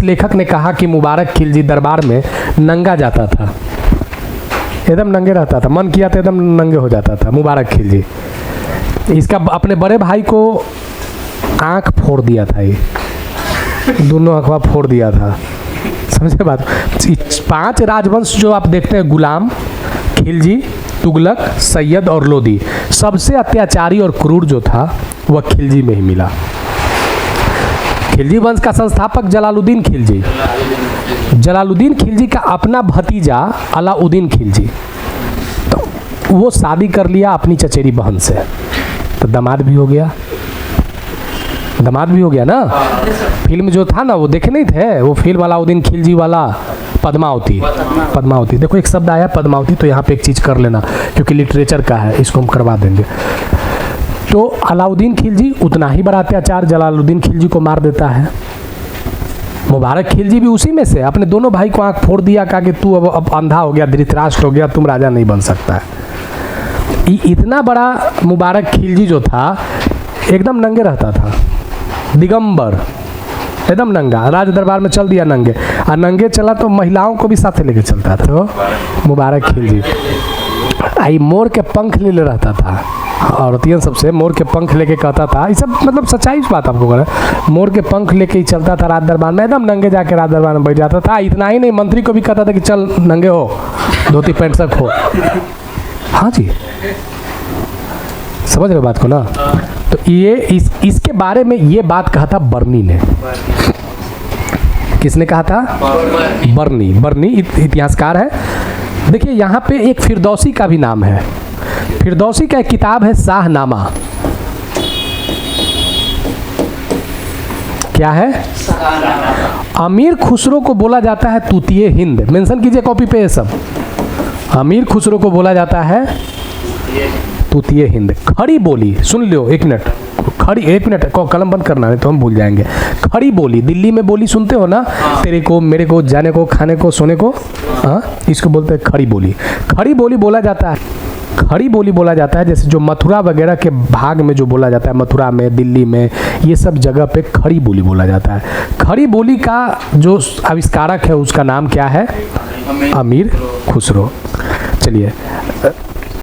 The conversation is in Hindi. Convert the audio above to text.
लेखक ने कहा कि मुबारक खिलजी दरबार में नंगा जाता था, एकदम नंगे रहता था, मन किया तो एकदम नंगे हो जाता था मुबारक खिलजी। इसका अपने बड़े भाई को आँख फोड़ दिया था, ये दोनों आँखवा फोड़ दिया था, समझे बात। 5 राजवंश जो आप देखते हैं, गुलाम, खिलजी, तुगलक, सैयद और लोदी, सबसे अत्याचारी और क्रूर जो था वह खिलजी में ही मिला। खिलजी वंश का संस्थापक जलालुद्दीन खिलजी, जलालुद्दीन खिलजी का अपना भतीजा अलाउद्दीन खिलजी, तो वो शादी कर लिया अपनी चचेरी बहन से, तो दामाद भी हो गया, दामाद भी हो गया ना। फिल्म जो था ना वो देखे नहीं थे, वो फिल्म अलाउद्दीन खिलजी वाला, पद्मावती, पद्मावती। देखो एक शब्द आया पद्मावती, तो यहाँ पे एक चीज़ कर लेना क्योंकि लिटरेचर का है, इसको हम करवा देंगे। तो अलाउद्दीन खिलजी उतना ही बड़ा अत्याचार जलालुद्दीन खिलजी को मार देता है। मुबारक खिलजी भी उसी में से, अपने दोनों भाई को आंख फोड़ दिया, कहा कि तू अब अंधा हो गया, धृतराष्ट्र हो गया, तुम राजा नहीं बन सकता है। इतना बड़ा मुबारक खिलजी जो था एकदम नंगे रहता था, दिगंबर, एकदम नंगा, राज दरबार में चल दिया नंगे, और नंगे चला तो महिलाओं को भी साथ लेके चलता था वो मुबारक खिलजी। आई मोर के पंख ले रहता था, औरतियन सबसे मोर के पंख लेके कहता था, ये सब मतलब सच्चाई बात आपको कह रहा है, मोर के पंख लेके ही चलता था राज दरबार में, एकदम नंगे जाके राज दरबार में बैठ जाता था। इतना ही नहीं, मंत्री को भी कहता था कि चल नंगे हो, धोती पैंट सब हो। हाँ जी, समझ रहे बात को ना। तो ये इसके बारे में ये बात कहा था बर्नी ने। किसने कहा था? बर्नी। बर्नी इतिहासकार है। देखिए यहाँ पे एक फिरदौसी का भी नाम है, फिरदौसी का एक किताब है शाहनामा। क्या है? अमीर खुसरो को बोला जाता है तूतिए हिंद। मेंशन कीजिए कॉपी पे ये सब। अमीर खुसरो को बोला जाता है तूतिए हिंद। खड़ी बोली, सुन लो एक मिनट, खड़ी, एक मिनट कलम बंद करना, नहीं तो हम भूल जाएंगे। खड़ी बोली, दिल्ली में बोली सुनते हो ना, तेरे को, मेरे को, जाने को, खाने को, सोने को, हाँ, इसको बोलते हैं खड़ी बोली। खड़ी बोली बोला जाता है, खड़ी बोली बोला जाता है जैसे जो मथुरा वगैरह के भाग में जो बोला जाता है, मथुरा में, दिल्ली में, ये सब जगह पे खड़ी बोली बोला जाता है। खड़ी बोली का जो आविष्कारक है उसका नाम क्या है? अमीर खुसरो। चलिए